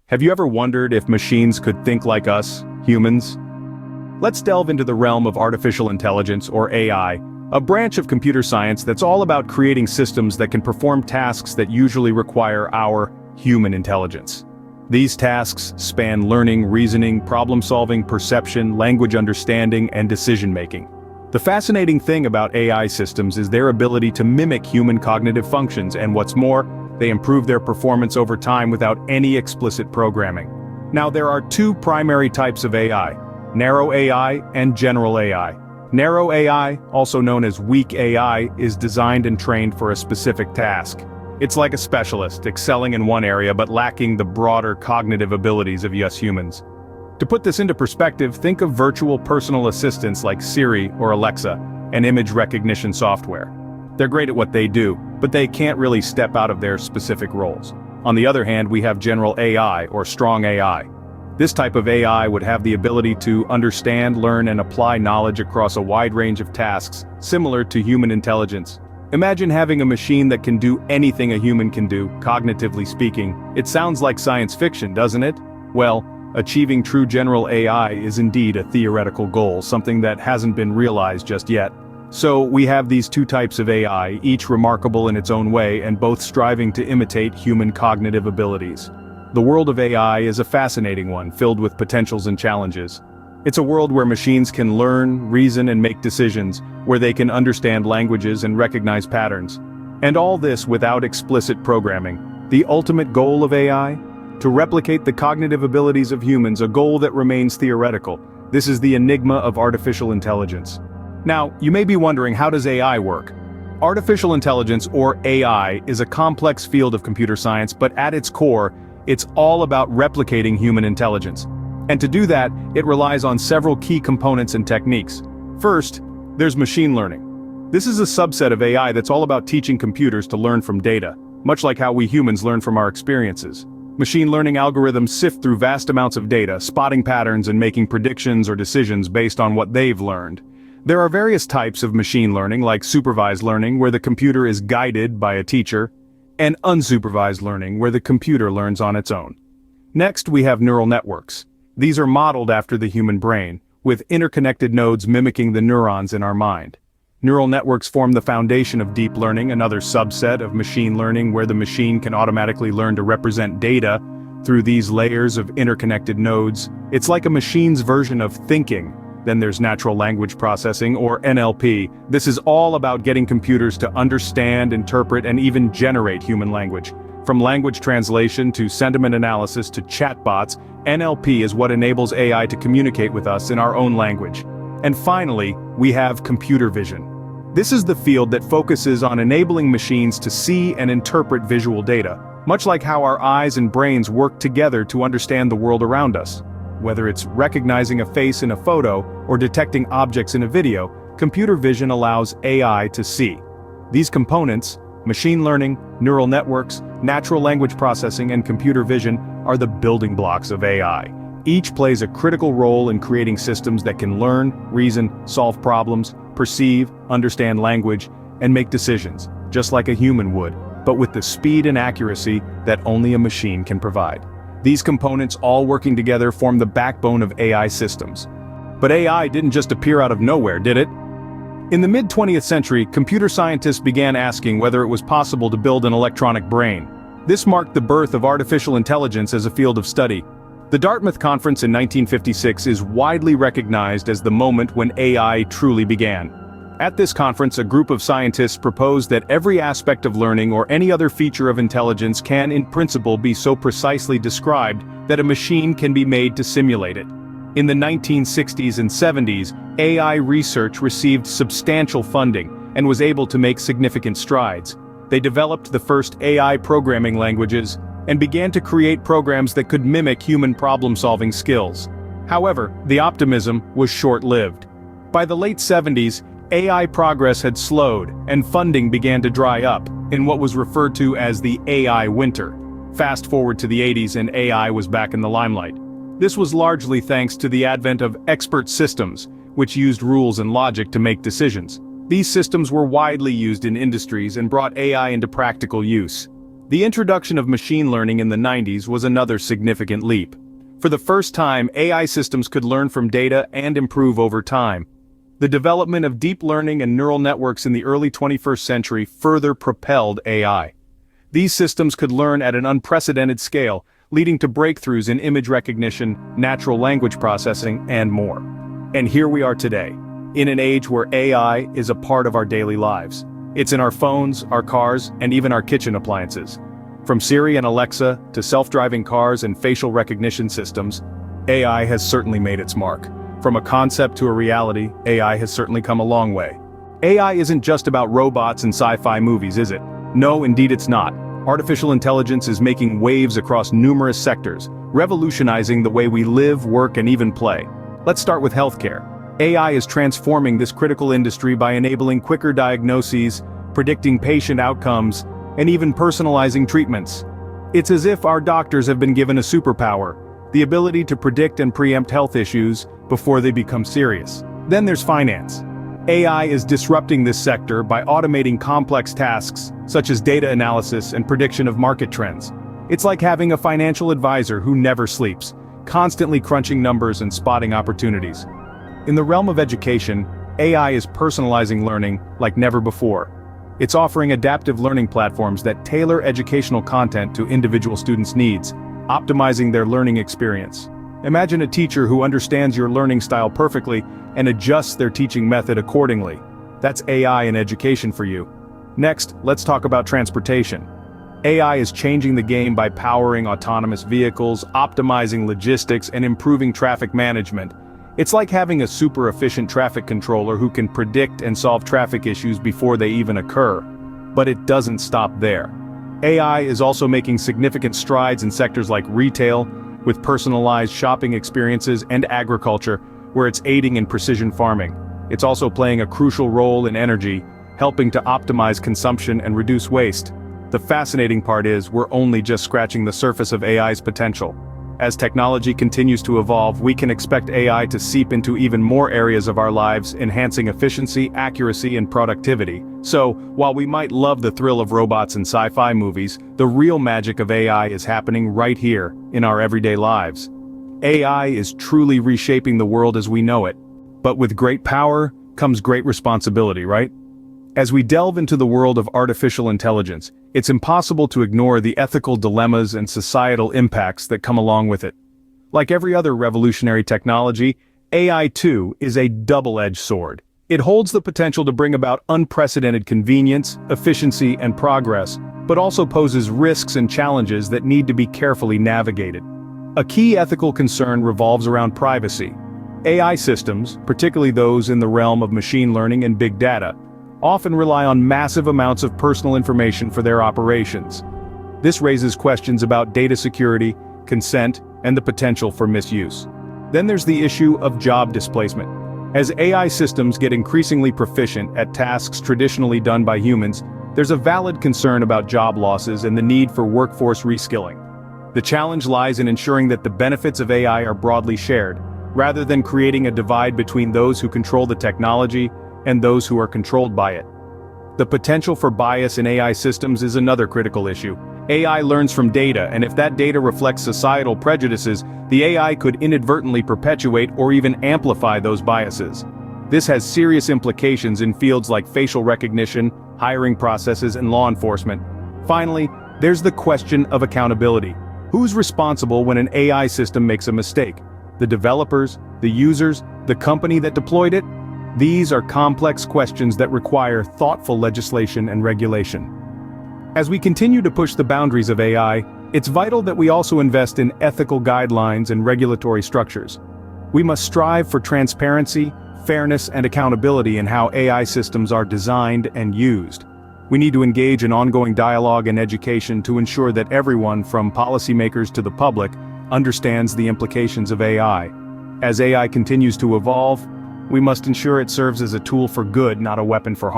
Have you ever wondered if machines could think like us, humans? Let's delve into the realm of artificial intelligence, or AI, a branch of computer science that's all about creating systems that can perform tasks that usually require our human intelligence. These tasks span learning, reasoning, problem-solving, perception, language understanding, and decision-making. The fascinating thing about AI systems is their ability to mimic human cognitive functions, and what's more, they improve their performance over time without any explicit programming. Now, there are two primary types of AI: narrow AI and general AI. Narrow AI, also known as weak AI, is designed and trained for a specific task. It's like a specialist, excelling in one area but lacking the broader cognitive abilities of us humans. To put this into perspective, think of virtual personal assistants like Siri or Alexa, and image recognition software. They're great at what they do, but they can't really step out of their specific roles. On the other hand, we have general AI, or strong AI. This type of AI would have the ability to understand, learn, and apply knowledge across a wide range of tasks, similar to human intelligence. Imagine having a machine that can do anything a human can do, cognitively speaking. It sounds like science fiction, doesn't it? Well, achieving true general AI is indeed a theoretical goal, something that hasn't been realized just yet. So we have these two types of AI, each remarkable in its own way and both striving to imitate human cognitive abilities. The world of AI is a fascinating one, filled with potentials and challenges. It's a world where machines can learn, reason, and make decisions, where they can understand languages and recognize patterns. And all this without explicit programming. The ultimate goal of AI? To replicate the cognitive abilities of humans, a goal that remains theoretical. This is the enigma of artificial intelligence. Now, you may be wondering, how does AI work? Artificial intelligence, or AI, is a complex field of computer science, but at its core, it's all about replicating human intelligence. And to do that, it relies on several key components and techniques. First, there's machine learning. This is a subset of AI that's all about teaching computers to learn from data, much like how we humans learn from our experiences. Machine learning algorithms sift through vast amounts of data, spotting patterns and making predictions or decisions based on what they've learned. There are various types of machine learning, like supervised learning, where the computer is guided by a teacher, and unsupervised learning, where the computer learns on its own. Next, we have neural networks. These are modeled after the human brain, with interconnected nodes mimicking the neurons in our mind. Neural networks form the foundation of deep learning, another subset of machine learning where the machine can automatically learn to represent data through these layers of interconnected nodes. It's like a machine's version of thinking. Then there's natural language processing, or NLP. This is all about getting computers to understand, interpret, and even generate human language. From language translation to sentiment analysis to chatbots, NLP is what enables AI to communicate with us in our own language. And finally, we have computer vision. This is the field that focuses on enabling machines to see and interpret visual data, much like how our eyes and brains work together to understand the world around us. Whether it's recognizing a face in a photo or detecting objects in a video, computer vision allows AI to see. These components, machine learning, neural networks, natural language processing, and computer vision, are the building blocks of AI. Each plays a critical role in creating systems that can learn, reason, solve problems, perceive, understand language, and make decisions, just like a human would, but with the speed and accuracy that only a machine can provide. These components, all working together, form the backbone of AI systems. But AI didn't just appear out of nowhere, did it? In the mid-20th century, computer scientists began asking whether it was possible to build an electronic brain. This marked the birth of artificial intelligence as a field of study. The Dartmouth Conference in 1956 is widely recognized as the moment when AI truly began. At this conference, a group of scientists proposed that every aspect of learning or any other feature of intelligence can, in principle, be so precisely described that a machine can be made to simulate it. In the 1960s and 70s, AI research received substantial funding and was able to make significant strides. They developed the first AI programming languages and began to create programs that could mimic human problem-solving skills. However, the optimism was short-lived. By the late 70s, AI progress had slowed, and funding began to dry up, in what was referred to as the AI winter. Fast forward to the 80s and AI was back in the limelight. This was largely thanks to the advent of expert systems, which used rules and logic to make decisions. These systems were widely used in industries and brought AI into practical use. The introduction of machine learning in the 90s was another significant leap. For the first time, AI systems could learn from data and improve over time. The development of deep learning and neural networks in the early 21st century further propelled AI. These systems could learn at an unprecedented scale, leading to breakthroughs in image recognition, natural language processing, and more. And here we are today, in an age where AI is a part of our daily lives. It's in our phones, our cars, and even our kitchen appliances. From Siri and Alexa to self-driving cars and facial recognition systems, AI has certainly made its mark. From a concept to a reality, AI has certainly come a long way. AI isn't just about robots and sci-fi movies, is it? No, indeed it's not. Artificial intelligence is making waves across numerous sectors, revolutionizing the way we live, work, and even play. Let's start with healthcare. AI is transforming this critical industry by enabling quicker diagnoses, predicting patient outcomes, and even personalizing treatments. It's as if our doctors have been given a superpower, the ability to predict and preempt health issues before they become serious. Then there's finance. AI is disrupting this sector by automating complex tasks, such as data analysis and prediction of market trends. It's like having a financial advisor who never sleeps, constantly crunching numbers and spotting opportunities. In the realm of education, AI is personalizing learning like never before. It's offering adaptive learning platforms that tailor educational content to individual students' needs, optimizing their learning experience. Imagine a teacher who understands your learning style perfectly and adjusts their teaching method accordingly. That's AI in education for you. Next, let's talk about transportation. AI is changing the game by powering autonomous vehicles, optimizing logistics, and improving traffic management. It's like having a super efficient traffic controller who can predict and solve traffic issues before they even occur. But it doesn't stop there. AI is also making significant strides in sectors like retail, with personalized shopping experiences, and agriculture, where it's aiding in precision farming. It's also playing a crucial role in energy, helping to optimize consumption and reduce waste. The fascinating part is, we're only just scratching the surface of AI's potential. As technology continues to evolve, we can expect AI to seep into even more areas of our lives, enhancing efficiency, accuracy, and productivity. So, while we might love the thrill of robots and sci-fi movies, the real magic of AI is happening right here, in our everyday lives. AI is truly reshaping the world as we know it. But with great power comes great responsibility, right? As we delve into the world of artificial intelligence, it's impossible to ignore the ethical dilemmas and societal impacts that come along with it. Like every other revolutionary technology, AI too is a double-edged sword. It holds the potential to bring about unprecedented convenience, efficiency, and progress, but also poses risks and challenges that need to be carefully navigated. A key ethical concern revolves around privacy. AI systems, particularly those in the realm of machine learning and big data, often rely on massive amounts of personal information for their operations. This raises questions about data security, consent, and the potential for misuse. Then there's the issue of job displacement. As AI systems get increasingly proficient at tasks traditionally done by humans, there's a valid concern about job losses and the need for workforce reskilling. The challenge lies in ensuring that the benefits of AI are broadly shared, rather than creating a divide between those who control the technology and those who are controlled by it. The potential for bias in AI systems is another critical issue. AI learns from data, and if that data reflects societal prejudices, the AI could inadvertently perpetuate or even amplify those biases. This has serious implications in fields like facial recognition, hiring processes, and law enforcement. Finally, there's the question of accountability. Who's responsible when an AI system makes a mistake? The developers, the users, the company that deployed it? These are complex questions that require thoughtful legislation and regulation. As we continue to push the boundaries of AI, it's vital that we also invest in ethical guidelines and regulatory structures. We must strive for transparency, fairness, and accountability in how AI systems are designed and used. We need to engage in ongoing dialogue and education to ensure that everyone, from policymakers to the public, understands the implications of AI. As AI continues to evolve, we must ensure it serves as a tool for good, not a weapon for harm.